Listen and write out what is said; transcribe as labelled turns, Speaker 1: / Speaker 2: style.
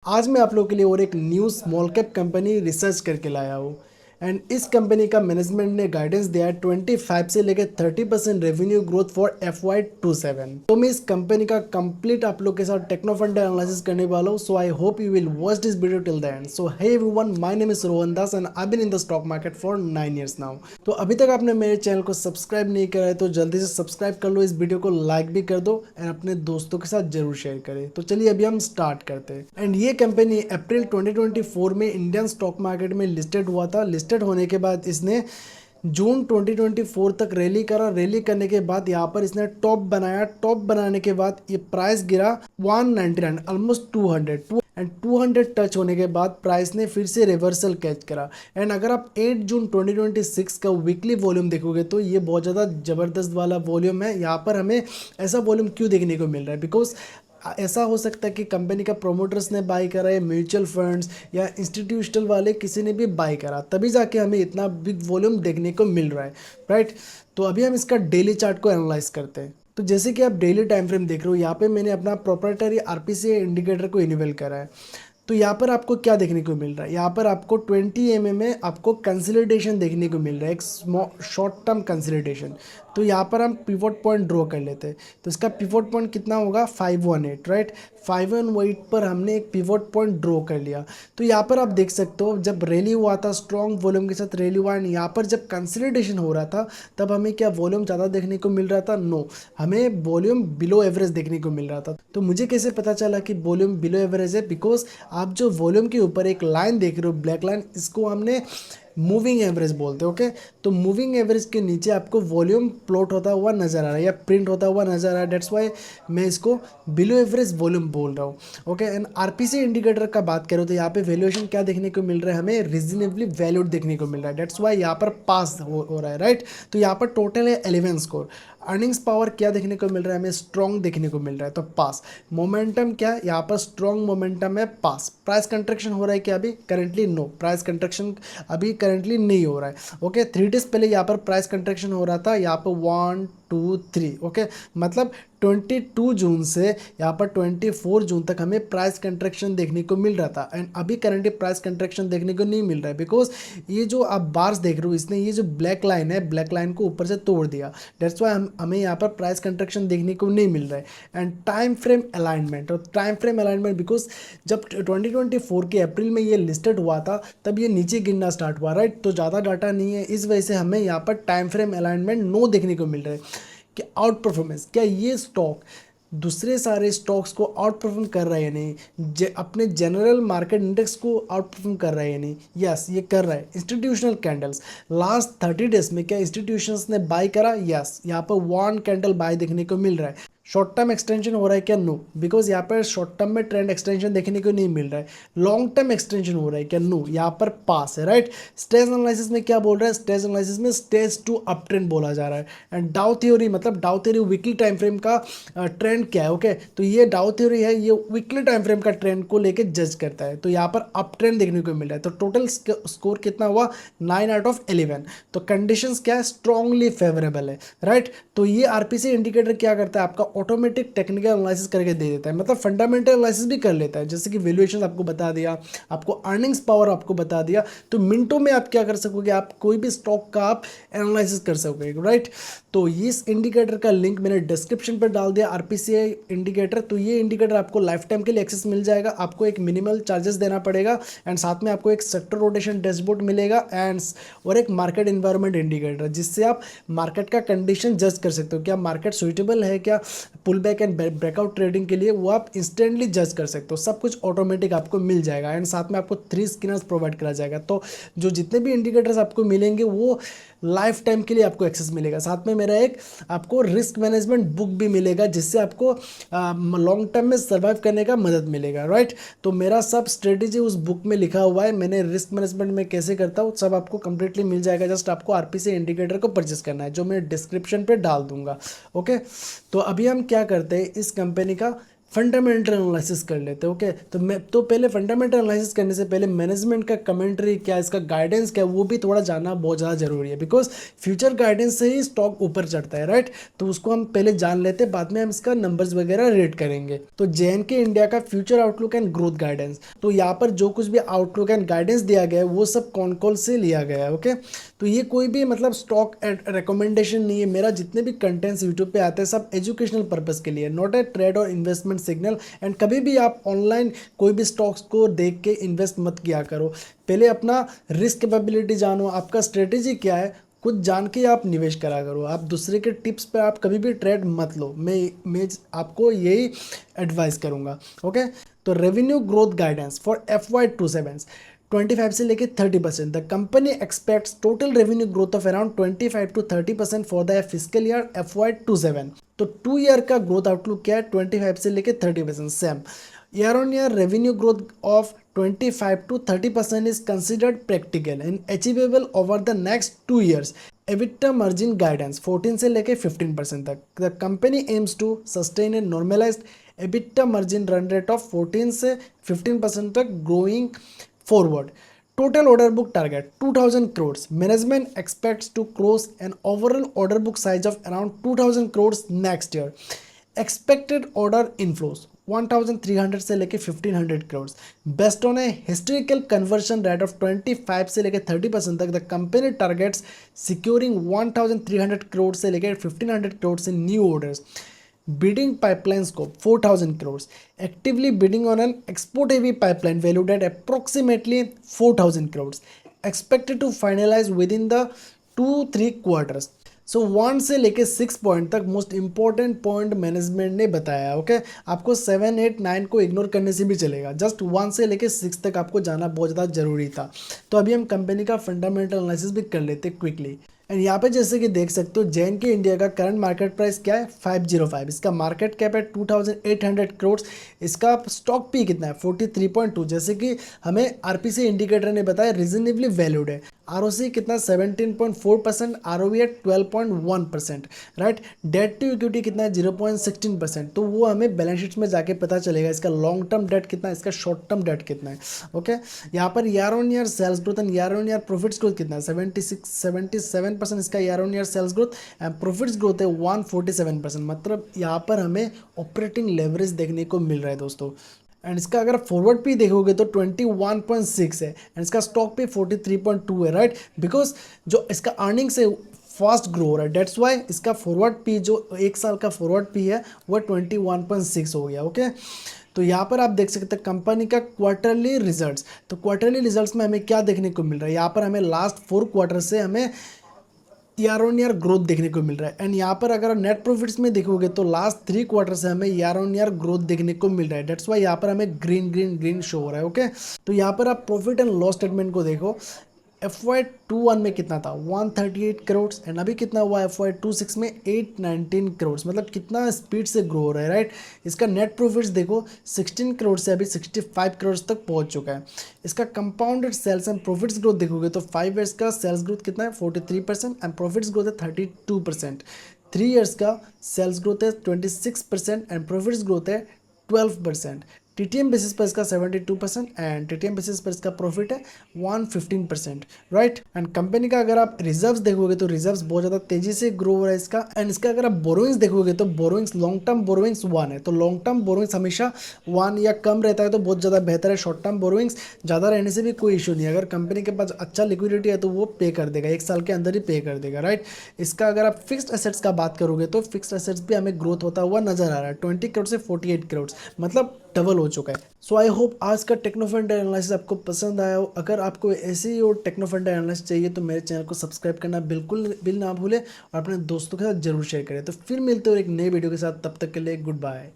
Speaker 1: आज मैं आप लोगों के लिए और एक new small cap company research करके लाया हूँ। एंड इस कंपनी का मैनेजमेंट ने गाइडेंस दिया है 25 से लेकर 30% रेवेन्यू ग्रोथ फॉर FY27। तो मैं इस कंपनी का कंप्लीट आप लोग के साथ टेक्नो फंड एनालिसिस करने वाला हूँ। So I hope you will watch this video till the end. So hey everyone, my name is Rohan Das and I been in the stock market for 9 years now. तो अभी तक आपने मेरे चैनल को subscribe नहीं करा है तो जल्दी से सब्सक्राइब कर लो, इस वीडियो को लाइक भी कर दो एंड अपने दोस्तों के साथ जरूर शेयर करें। तो चलिए अभी हम स्टार्ट करते हैं। एंड ये कंपनी अप्रैल 2024 में इंडियन स्टॉक मार्केट में लिस्टेड हुआ था। लिस्टेड होने के बाद इसने जून 2024 तक रैली करा। रैली करने के बाद यहाँ पर इसने टॉप बनाया। टॉप बनाने के बाद ये प्राइस गिरा 199, ऑलमोस्ट 200 एंड 200 टच होने के बाद प्राइस ने फिर से रिवर्सल कैच करा। एंड अगर आप 8 जून 2026 का वीकली वॉल्यूम देखोगे तो ये बहुत ज़्यादा ज़बरदस्त वाला वॉल्यूम है। यहाँ पर हमें ऐसा वॉल्यूम क्यों देखने को मिल रहा है? बिकॉज ऐसा हो सकता है कि कंपनी का प्रोमोटर्स ने बाई करा या म्यूचुअल फंड्स या इंस्टीट्यूशनल वाले किसी ने भी बाई करा, तभी जाके हमें इतना बिग वॉल्यूम देखने को मिल रहा है, राइट। तो अभी हम इसका डेली चार्ट को एनालाइज करते हैं। तो जैसे कि आप डेली टाइम फ्रेम देख रहे हो, यहाँ पे मैंने अपना प्रोप्राइटरी RPC इंडिकेटर को इनेबल करा है। तो यहाँ पर आपको क्या देखने को मिल रहा है? यहाँ पर आपको 20 mm में आपको कंसोलिडेशन देखने को मिल रहा है, एक शॉर्ट टर्म कंसोलिडेशन। तो यहाँ पर हम पिवोट पॉइंट ड्रॉ कर लेते हैं। तो इसका पिवोट पॉइंट कितना होगा? 518, राइट। 518 पर हमने एक पिवोट पॉइंट ड्रॉ कर लिया। तो यहाँ पर आप देख सकते हो जब रैली हुआ था, स्ट्रॉन्ग वॉल्यूम के साथ रैली हुआ, एंड यहाँ पर जब कंसोलिडेशन हो रहा था तब हमें क्या वॉल्यूम ज़्यादा देखने को मिल रहा था? नो, हमें वॉल्यूम बिलो एवरेज देखने को मिल रहा था। तो मुझे कैसे पता चला कि वॉल्यूम बिलो एवरेज है? बिकॉज आप जो वॉल्यूम के ऊपर एक लाइन देख रहे हो, ब्लैक लाइन, इसको हमने मूविंग एवरेज बोलते हैं, ओके। तो मूविंग एवरेज के नीचे आपको वॉल्यूम प्लॉट होता हुआ नजर आ रहा है या प्रिंट होता हुआ नजर आ रहा है। डेट्स वाई मैं इसको बिलो एवरेज वॉल्यूम बोल रहा हूँ, ओके। एंड RPC इंडिकेटर का बात करो तो यहाँ पे वैल्यूएशन क्या देखने को मिल रहा है? हमें रीजनेबली वैल्यूड देखने को मिल रहा है। डेट्स वाई यहाँ पर पास हो रहा है, राइट। तो यहाँ पर टोटल है 11 स्कोर। अर्निंग्स पावर क्या देखने को मिल रहा है? हमें स्ट्रॉन्ग देखने को मिल रहा है, तो पास। मोमेंटम क्या? यहाँ पर स्ट्रॉन्ग मोमेंटम है, पास। प्राइस कंट्रैक्शन हो रहा है क्या अभी? करंटली नो, प्राइस कंट्रैक्शन अभी करंटली नहीं हो रहा है, ओके। 3 days पहले यहाँ पर प्राइस कंट्रैक्शन हो रहा था, यहाँ पर 1 2 3, ओके। मतलब 22 जून से यहाँ पर 24 जून तक हमें प्राइस कंट्रैक्शन देखने को मिल रहा था। एंड अभी करंटली प्राइस कंट्रैक्शन देखने को नहीं मिल रहा है बिकॉज ये जो आप बार्स देख रहे हो, इसने ये जो ब्लैक लाइन है, ब्लैक लाइन को ऊपर से तोड़ दिया। डेट्स वाई हमें यहाँ पर प्राइस कंट्रैक्शन देखने को नहीं मिल रहा है। एंड टाइम फ्रेम अलाइनमेंट, और टाइम फ्रेम अलाइनमेंट बिकॉज जब 2024 के अप्रैल में ये लिस्टेड हुआ था तब ये नीचे गिरना स्टार्ट हुआ, राइट। तो ज़्यादा डाटा नहीं है, इस वजह से हमें यहाँ पर टाइम फ्रेम अलाइनमेंट नो देखने को मिल रहा है। कि आउट परफॉर्मेंस, क्या ये स्टॉक दूसरे सारे स्टॉक्स को आउट परफॉर्म कर रहा है या नहीं? अपने जनरल मार्केट इंडेक्स को आउट परफॉर्म कर रहा है या नहीं? यस, ये कर रहा है। इंस्टीट्यूशनल कैंडल्स लास्ट 30 days में क्या इंस्टीट्यूशंस ने बाय करा? यस, यहाँ पर 1 कैंडल बाय देखने को मिल रहा है। शॉर्ट टर्म एक्सटेंशन हो रहा है क्या? नो, बिकॉज यहाँ पर शॉर्ट टर्म में ट्रेंड एक्सटेंशन देखने को नहीं मिल रहा है। लॉन्ग टर्म एक्सटेंशन हो रहा है क्या? नो, यहाँ पर पास है, राइट। स्टेज एनालिसिस में क्या बोल रहा है? स्टेज एनालिसिस में स्टेज 2 अप ट्रेंड बोला जा रहा है। एंड डाउ थ्योरी, मतलब डाउ थ्योरी वीकली टाइम फ्रेम का ट्रेंड क्या है, ओके। तो ये डाउ थ्योरी है, ये वीकली टाइम फ्रेम का ट्रेंड को लेके जज करता है। तो यहाँ पर अप ट्रेंड देखने को मिल रहा है। तो टोटल स्कोर कितना हुआ? 9 out of 11। तो कंडीशंस क्या है? स्ट्रांगली फेवरेबल है, राइट। तो ये RPC इंडिकेटर क्या करता है? आपका ऑटोमेटिक टेक्निकल एनालिसिस करके दे देता है, मतलब फंडामेंटल एनालिसिस भी कर लेता है। जैसे कि वैल्यूएशन आपको बता दिया, आपको अर्निंग्स पावर आपको बता दिया। तो मिनटों में आप क्या कर सकोगे? आप कोई भी स्टॉक का आप एनालिसिस कर सकोगे, राइट। तो इस इंडिकेटर का लिंक मैंने डिस्क्रिप्शन पर डाल दिया, RPC इंडिकेटर। तो ये इंडिकेटर आपको लाइफ टाइम के लिए एक्सेस मिल जाएगा। आपको एक मिनिमल चार्जेस देना पड़ेगा एंड साथ में आपको एक सेक्टर रोटेशन डैशबोर्ड मिलेगा एंड और एक मार्केट इन्वायरमेंट इंडिकेटर, जिससे आप मार्केट का कंडीशन जज कर सकते हो। क्या मार्केट सुइटेबल है क्या pull back and breakout trading के लिए? वो आप इंस्टेंटली जज कर सकते हो। सब कुछ ऑटोमेटिक आपको मिल जाएगा एंड साथ में आपको 3 स्कैनर्स प्रोवाइड करा जाएगा। तो जो जितने भी इंडिकेटर्स आपको मिलेंगे वो लाइफ टाइम के लिए आपको एक्सेस मिलेगा। साथ में मेरा एक आपको रिस्क मैनेजमेंट बुक भी मिलेगा, जिससे आपको लॉन्ग टर्म में सर्वाइव करने का मदद मिलेगा, राइट। तो मेरा सब स्ट्रेटेजी उस बुक में लिखा हुआ है। मैंने रिस्क मैनेजमेंट में कैसे करता हूँ सब आपको कंप्लीटली मिल जाएगा। जस्ट आपको RPC इंडिकेटर को परचेस करना है, जो मैं डिस्क्रिप्शन पे डाल दूंगा, ओके। तो अभी हम क्या करते हैं, इस कंपनी का फंडामेंटल एनालिसिस कर लेते हैं। ओके, तो पहले फंडामेंटल एनालिसिस करने से पहले मैनेजमेंट का कमेंट्री क्या, इसका गाइडेंस क्या, वो भी थोड़ा जानना बहुत ज़्यादा जरूरी है, बिकॉज फ्यूचर गाइडेंस से ही स्टॉक ऊपर चढ़ता है, राइट। तो उसको हम पहले जान लेते हैं, बाद में हम इसका नंबर्स वगैरह रेट करेंगे। तो JNK इंडिया का future outlook and growth guidance, तो यहाँ पर जो कुछ भी आउटलुक एंड गाइडेंस दिया गया है वो सब कौन कॉल से लिया गया है। ओके, तो ये कोई भी मतलब स्टॉक रिकमेंडेशन नहीं है। मेरा जितने भी कंटेंट्स यूट्यूब पे आते हैं सब एजुकेशनल पर्पस के लिए, नॉट ए ट्रेड और इन्वेस्टमेंट सिग्नल। एंड कभी भी आप ऑनलाइन कोई भी स्टॉक्स को देख के इन्वेस्ट मत किया करो। पहले अपना रिस्क कैपेबिलिटी जानो, आपका स्ट्रेटेजी क्या है, कुछ जान के आप निवेश करा करो। आप दूसरे के टिप्स पे आप कभी भी ट्रेड मत लो। मैं आपको यही एडवाइस करूँगा। ओके, तो revenue growth guidance for FY27 25 से लेके 30%। The company aspects total revenue growth of around 25 to 30% for the physical year FY27। तो 2 ईयर का ग्रोथ आउटलुक क्या है, 25 से लेके 30% same. Year on year revenue growth of 25 to 30% is considered practical and achievable over the next 2 years. EBITDA margin guidance 14 से लेके 15% तक। The company aims to sustain a normalized EBITDA margin run rate of 14 से 15% तक growing forward. Total order book target 2000 crores. Management expects to close an overall order book size of around 2000 crores next year. Expected order inflows 1300 से लेके 1500 crores. Based on a historical conversion rate of 25 से लेके 30% तक, the company targets securing 1300 crores से लेके 1500 crores in new orders. Bidding pipeline scope 4000 crores. Actively bidding on an export heavy pipeline valued at approximately 4000 crores. Expected to finalize within the 2-3 quarters. सो 1 से लेके 6 point तक most important point management ने बताया। Okay, आपको 7, 8, 9 को ignore करने से भी चलेगा, जस्ट 1 से लेके 6 तक आपको जाना बहुत ज़्यादा जरूरी था। तो अभी हम कंपनी का फंडामेंटल एनालिसिस भी कर लेते क्विकली। एंड यहाँ पे जैसे कि देख सकते हो JNK इंडिया का करंट मार्केट प्राइस क्या है 505। इसका मार्केट कैप है 2800 करोड़। इसका स्टॉक पी कितना है 43.2। जैसे कि हमें RPC इंडिकेटर ने बताया रीजनेबली वैल्यूड है। ROC कितना 17.4%, ROE है 12.1%, राइट। डेट टू इक्विटी कितना है 0.16%। तो वो हमें बैलेंस शीट में जाके पता चलेगा इसका लॉन्ग टर्म डेट कितना है, इसका शॉर्ट टर्म डेट कितना है। ओके, यहाँ पर year on year sales growth and year on year profits growth कितना है 77% इसका year on year sales growth and profits growth है 147%। मतलब यहाँ पर हमें ऑपरेटिंग लेवरेज देखने को मिल रहा है दोस्तों। एंड इसका अगर फॉरवर्ड पे देखोगे तो 21.6 है एंड इसका स्टॉक पे 43.2 है, राइट। बिकॉज जो इसका अर्निंग्स है फास्ट ग्रो हो रहा है, डेट्स वाई इसका फॉरवर्ड पी जो 1 साल का फॉरवर्ड पी है वो 21.6 हो गया। ओके, तो यहाँ पर आप देख सकते हैं कंपनी का क्वार्टरली रिजल्ट्स। तो क्वार्टरली रिजल्ट्स में हमें क्या देखने को मिल रहा है, यहाँ पर हमें लास्ट 4 क्वार्टर से हमें ईयर ऑन ईयर ग्रोथ देखने को मिल रहा है। एंड यहाँ पर अगर नेट प्रॉफिट्स में देखोगे तो लास्ट 3 क्वार्टर से हमें ईयर ऑन ईयर ग्रोथ देखने को मिल रहा है। डेट्स वाई यहाँ पर हमें ग्रीन ग्रीन ग्रीन शो हो रहा है। ओके, तो यहाँ पर आप प्रॉफिट एंड लॉस स्टेटमेंट को देखो। FY21 में कितना था 138 करोड़ एंड अभी कितना हुआ FY26 में 819 करोड़। मतलब कितना स्पीड से ग्रो हो रहा है, राइट। इसका नेट प्रॉफिट्स देखो 16 करोड़ से अभी 65 करोड़ तक पहुंच चुका है। इसका compounded sales and profits growth देखोगे तो 5 ईयर्स का सेल्स ग्रोथ कितना है 43% एंड प्रॉफिट्स ग्रोथ है 32%। 3 ईयर्स का सेल्स ग्रोथ है 26% एंड प्रॉफिट्स ग्रोथ है 12%। TTM बेसिस पर इसका 72% एंड TTM बेसिस पर इसका प्रॉफिट है 115%, राइट। एंड कंपनी का अगर आप रिजर्व्स देखोगे तो रिजर्व्स बहुत ज़्यादा तेजी से ग्रो हो रहा है इसका। एंड इसका अगर आप बोरोइंग्स देखोगे तो बोरोइंग्स लॉन्ग टर्म बोरोइंग्स 1 है। तो लॉन्ग टर्म बोरोइंग्स हमेशा 1 या कम रहता है तो बहुत ज़्यादा बेहतर है। शॉर्ट टर्म बोरोइंग्स ज़्यादा रहने से भी कोई इशू नहीं है। अगर कंपनी के पास अच्छा लिक्विडिटी है तो वो पे कर देगा, 1 साल के अंदर ही पे कर देगा, राइट। इसका अगर आप फिक्स्ड एसेट्स का बात करोगे तो फिक्स्ड एसेट्स भी हमें ग्रोथ होता हुआ नजर आ रहा है 20 करोड़ से 48 करोड़, मतलब डबल हो चुका है। सो आई होप आज का टेक्नोफंडा एनालिसिस आपको पसंद आया हो। अगर आपको ऐसे ही और टेक्नोफंडा एनालिसिस चाहिए तो मेरे चैनल को सब्सक्राइब करना बिल्कुल ना भूलें और अपने दोस्तों के साथ जरूर शेयर करें। तो फिर मिलते हो एक नए वीडियो के साथ, तब तक के लिए गुड बाय।